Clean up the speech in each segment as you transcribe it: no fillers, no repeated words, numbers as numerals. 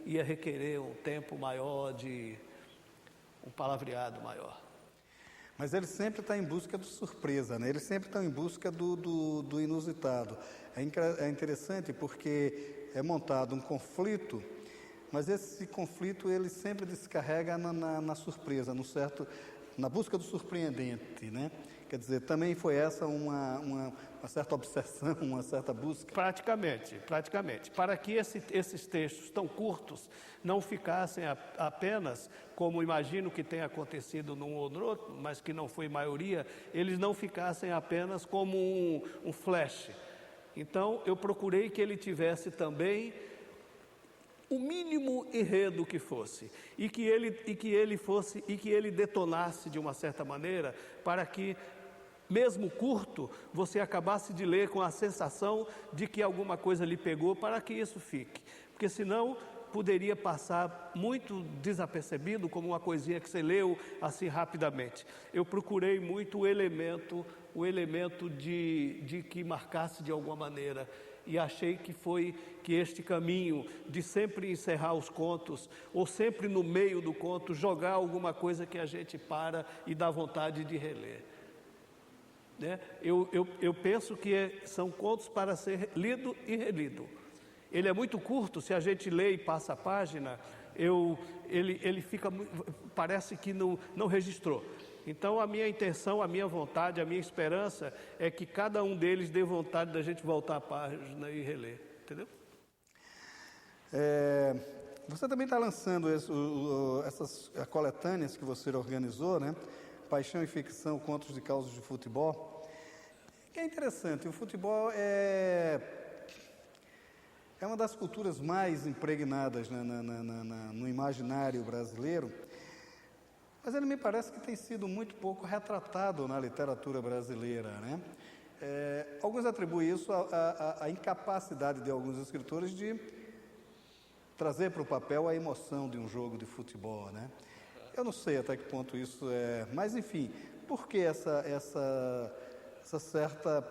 ia requerer um tempo maior, um palavreado maior. Mas ele sempre está em busca de surpresa, né? Ele sempre está em busca do inusitado. É interessante porque é montado um conflito, mas esse conflito ele sempre descarrega na surpresa, na busca do surpreendente, né? Quer dizer, também foi essa uma certa obsessão, uma certa busca? Praticamente. Para que esses textos tão curtos não ficassem apenas, como imagino que tenha acontecido num ou no outro, mas que não foi maioria, eles não ficassem apenas como um flash. Então, eu procurei que ele tivesse também o mínimo enredo que fosse, e que ele detonasse de uma certa maneira, para que, mesmo curto, você acabasse de ler com a sensação de que alguma coisa lhe pegou, para que isso fique, porque senão poderia passar muito desapercebido, como uma coisinha que você leu assim rapidamente. Eu procurei muito o elemento de que marcasse de alguma maneira, e achei que este caminho de sempre encerrar os contos, ou sempre no meio do conto, jogar alguma coisa que a gente para e dá vontade de reler. Né? Eu penso que são contos para ser lido e relido. Ele é muito curto, se a gente lê e passa a página, ele fica, parece que não registrou. Então a minha intenção, a minha vontade, a minha esperança é que cada um deles dê vontade da gente voltar a página e reler, entendeu? Você também está lançando essas coletâneas que você organizou, né? Paixão e Ficção, Contos de Causos de Futebol. Que é interessante, o futebol é uma das culturas mais impregnadas no imaginário brasileiro, mas ele me parece que tem sido muito pouco retratado na literatura brasileira, né? Alguns atribuem isso à incapacidade de alguns escritores de trazer para o papel a emoção de um jogo de futebol, né? Eu não sei até que ponto isso é... Mas, enfim, por que essa certa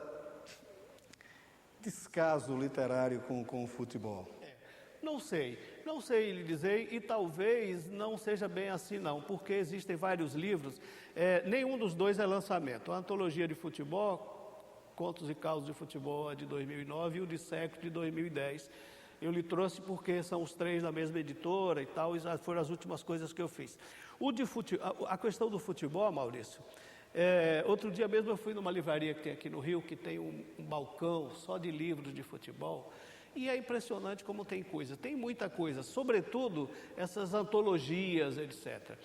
descaso literário com o futebol? Não sei lhe dizer, e talvez não seja bem assim não, porque existem vários livros, nenhum dos dois é lançamento. A Antologia de Futebol, Contos e Causos de Futebol, é de 2009, e o de Século, de 2010. Eu lhe trouxe porque são os três da mesma editora e tal, e foram as últimas coisas que eu fiz. A questão do futebol, Maurício, outro dia mesmo eu fui numa livraria que tem aqui no Rio, que tem um balcão só de livros de futebol, e é impressionante como tem coisa, tem muita coisa, sobretudo essas antologias, etc.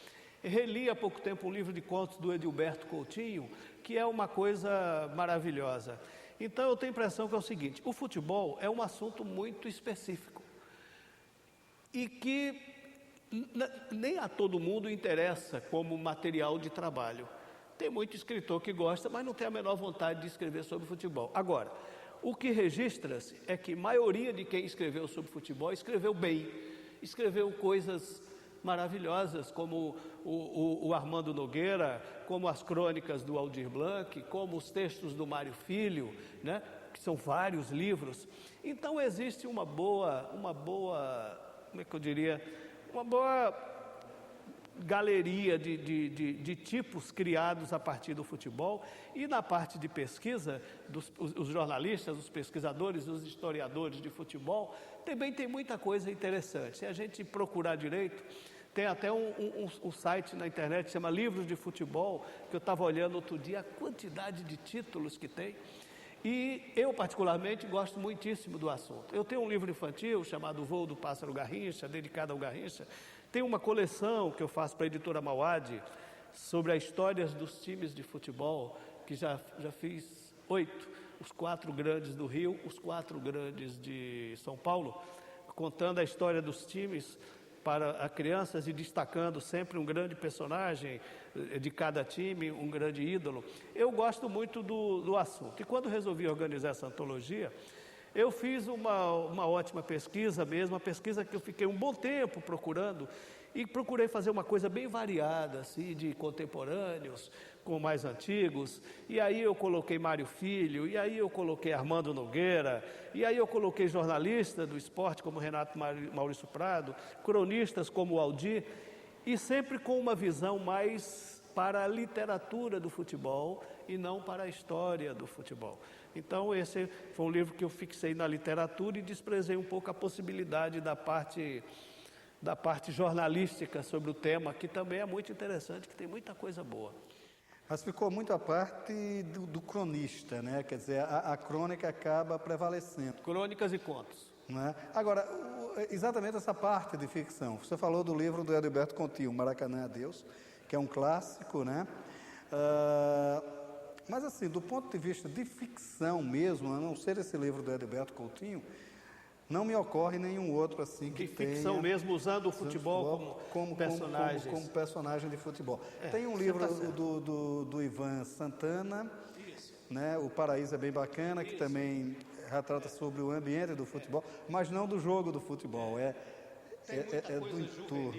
Eu reli há pouco tempo um livro de contos do Edilberto Coutinho, que é uma coisa maravilhosa. Então eu tenho a impressão que é o seguinte: o futebol é um assunto muito específico e que nem a todo mundo interessa como material de trabalho. Tem muito escritor que gosta, mas não tem a menor vontade de escrever sobre futebol. Agora, o que registra-se é que a maioria de quem escreveu sobre futebol escreveu bem, escreveu coisas maravilhosas, como o Armando Nogueira, como as crônicas do Aldir Blanc, como os textos do Mário Filho, né? Que são vários livros. Então existe uma boa, como é que eu diria, uma boa galeria de tipos criados a partir do futebol, e na parte de pesquisa, os jornalistas, os pesquisadores, os historiadores de futebol, também tem muita coisa interessante. Se a gente procurar direito, tem até um site na internet que chama Livros de Futebol, que eu estava olhando outro dia a quantidade de títulos que tem, e eu particularmente gosto muitíssimo do assunto. Eu tenho um livro infantil chamado Voo do Pássaro Garrincha, dedicado ao Garrincha. Tem uma coleção que eu faço para a editora Mauad sobre as histórias dos times de futebol, que já fiz 8, os 4 grandes do Rio, os 4 grandes de São Paulo, contando a história dos times para crianças e destacando sempre um grande personagem de cada time, um grande ídolo. Eu gosto muito do assunto. E quando resolvi organizar essa antologia, Eu fiz uma ótima pesquisa mesmo, uma pesquisa que eu fiquei um bom tempo procurando, e procurei fazer uma coisa bem variada, assim, de contemporâneos com mais antigos, e aí eu coloquei Mário Filho, e aí eu coloquei Armando Nogueira, e aí eu coloquei jornalistas do esporte como Renato Maurício Prado, cronistas como o Aldir, e sempre com uma visão mais para a literatura do futebol e não para a história do futebol. Então esse foi um livro que eu fixei na literatura e desprezei um pouco a possibilidade da parte jornalística sobre o tema, que também é muito interessante, que tem muita coisa boa. Mas ficou muito a parte do cronista, né? Quer dizer, a crônica acaba prevalecendo. Crônicas e contos. Né? Agora, exatamente essa parte de ficção. Você falou do livro do Edilberto Coutinho, Maracanã a Deus, que é um clássico, né? Mas assim, do ponto de vista de ficção mesmo, a não ser esse livro do Edilberto Coutinho, não me ocorre nenhum outro assim que tenha... De ficção mesmo, usando o futebol como personagem. Como personagem de futebol. Tem um livro do Ivan Santana, né? O Paraíso é bem bacana, que também retrata sobre o ambiente do futebol, mas não do jogo do futebol, é do entorno.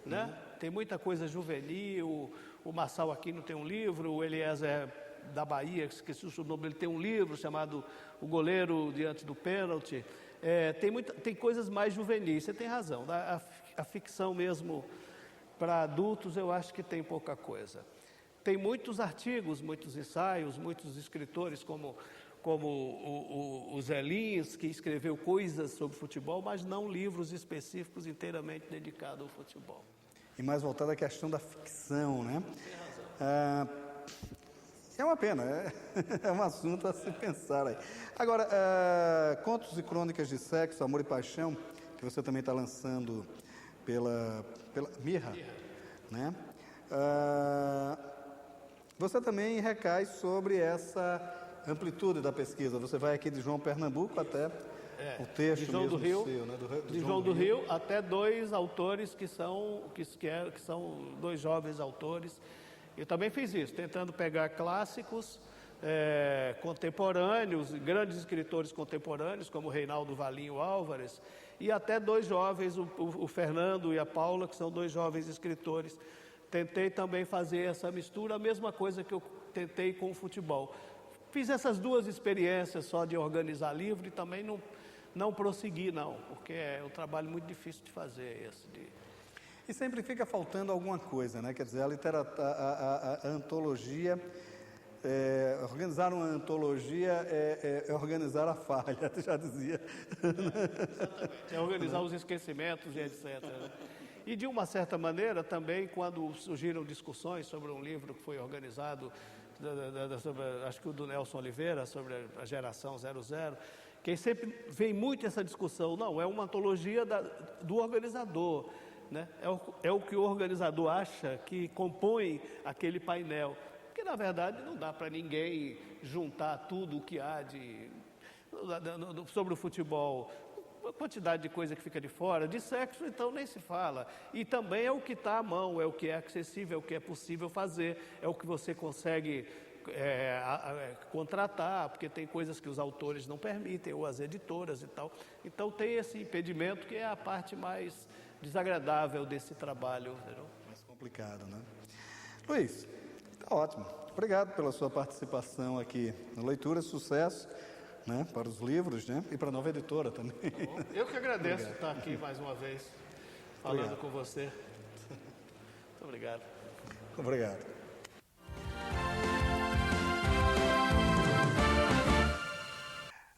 Né? Tem muita coisa juvenil, o Marçal Aquino tem um livro, o Eliezer da Bahia, que esqueci o sobrenome, ele tem um livro chamado O Goleiro Diante do Pênalti. Tem coisas mais juvenis, você tem razão. A ficção mesmo para adultos eu acho que tem pouca coisa. Tem muitos artigos, muitos ensaios, muitos escritores como o Zé Lins, que escreveu coisas sobre futebol, mas não livros específicos inteiramente dedicados ao futebol. E mais voltado à questão da ficção, né? É uma pena, é um assunto a se pensar aí. Agora, Contos e Crônicas de Sexo, Amor e Paixão, que você também está lançando pela Mirra, né? Você também recai sobre essa amplitude da pesquisa. Você vai aqui de João Pernambuco até o texto de João mesmo do Rio, seu, né? de João do Rio até dois autores que são dois jovens autores. Eu também fiz isso, tentando pegar clássicos contemporâneos, grandes escritores contemporâneos, como Reinaldo Valinho Álvares, e até dois jovens, o Fernando e a Paula, que são dois jovens escritores. Tentei também fazer essa mistura, a mesma coisa que eu tentei com o futebol. Fiz essas duas experiências só de organizar livro e também não prossegui, não, porque é um trabalho muito difícil de fazer esse. E sempre fica faltando alguma coisa, né? Quer dizer, a antologia, organizar uma antologia é organizar a falha, já dizia. Exatamente, é organizar os esquecimentos e etc. Né? E de uma certa maneira também, quando surgiram discussões sobre um livro que foi organizado, acho que o do Nelson Oliveira, sobre a geração 00, que sempre vem muito essa discussão, não, é uma antologia do organizador, né? É o que o organizador acha que compõe aquele painel, porque na verdade não dá para ninguém juntar tudo o que há sobre o futebol, uma quantidade de coisa que fica de fora, de sexo então nem se fala, e também é o que está à mão, é o que é acessível, é o que é possível fazer, é o que você consegue contratar, porque tem coisas que os autores não permitem, ou as editoras e tal, então tem esse impedimento que é a parte mais desagradável desse trabalho. Entendeu? Mais complicado, né? Luiz, tá ótimo. Obrigado pela sua participação aqui na leitura, sucesso, né, para os livros, né, e para a nova editora também. Tá, eu que agradeço estar aqui mais uma vez, falando com você. Muito obrigado. Obrigado.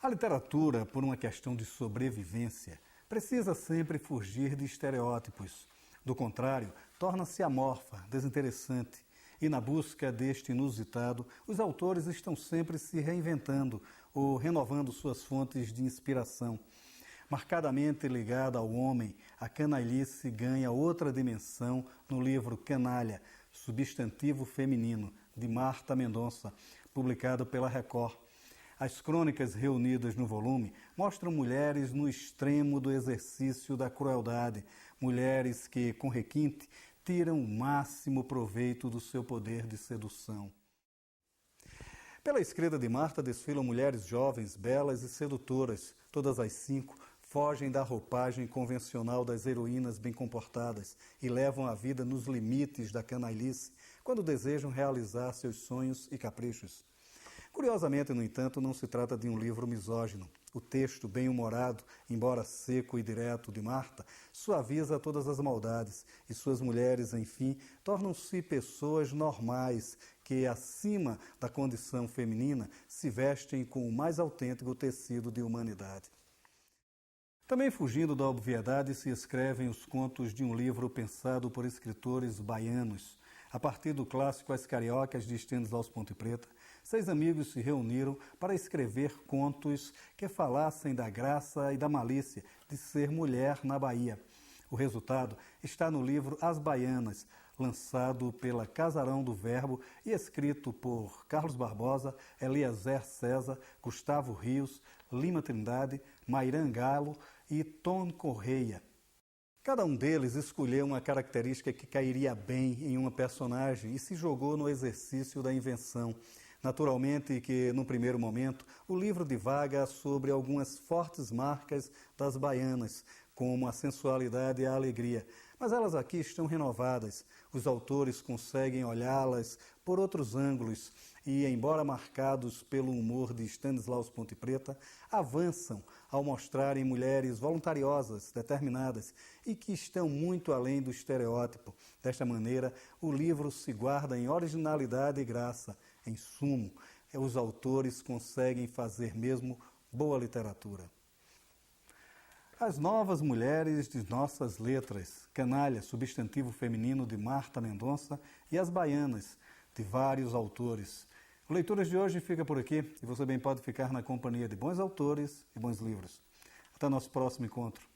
A literatura, por uma questão de sobrevivência, precisa sempre fugir de estereótipos. Do contrário, torna-se amorfa, desinteressante. E na busca deste inusitado, os autores estão sempre se reinventando ou renovando suas fontes de inspiração. Marcadamente ligada ao homem, a canalice ganha outra dimensão no livro Canalha, substantivo feminino, de Marta Mendonça, publicado pela Record. As crônicas reunidas no volume mostram mulheres no extremo do exercício da crueldade, mulheres que, com requinte, tiram o máximo proveito do seu poder de sedução. Pela escrita de Marta desfilam mulheres jovens, belas e sedutoras. Todas as 5 fogem da roupagem convencional das heroínas bem comportadas e levam a vida nos limites da canalice quando desejam realizar seus sonhos e caprichos. Curiosamente, no entanto, não se trata de um livro misógino. O texto, bem-humorado, embora seco e direto, de Marta, suaviza todas as maldades e suas mulheres, enfim, tornam-se pessoas normais que, acima da condição feminina, se vestem com o mais autêntico tecido de humanidade. Também fugindo da obviedade, se escrevem os contos de um livro pensado por escritores baianos. A partir do clássico As Cariocas, de Stanislau Ponte Preta, 6 amigos se reuniram para escrever contos que falassem da graça e da malícia de ser mulher na Bahia. O resultado está no livro As Baianas, lançado pela Casarão do Verbo e escrito por Carlos Barbosa, Eliezer César, Gustavo Rios, Lima Trindade, Mairan Galo e Tom Correia. Cada um deles escolheu uma característica que cairia bem em uma personagem e se jogou no exercício da invenção. Naturalmente que, num primeiro momento, o livro divaga sobre algumas fortes marcas das baianas, como a sensualidade e a alegria. Mas elas aqui estão renovadas. Os autores conseguem olhá-las por outros ângulos e, embora marcados pelo humor de Stanislau Ponte Preta, avançam ao mostrarem mulheres voluntariosas, determinadas e que estão muito além do estereótipo. Desta maneira, o livro se guarda em originalidade e graça. Em sumo, os autores conseguem fazer mesmo boa literatura. As Novas Mulheres de Nossas Letras, Canalha, substantivo feminino, de Marta Mendonça, e As Baianas, de vários autores. O Leituras de hoje fica por aqui e você bem pode ficar na companhia de bons autores e bons livros. Até nosso próximo encontro.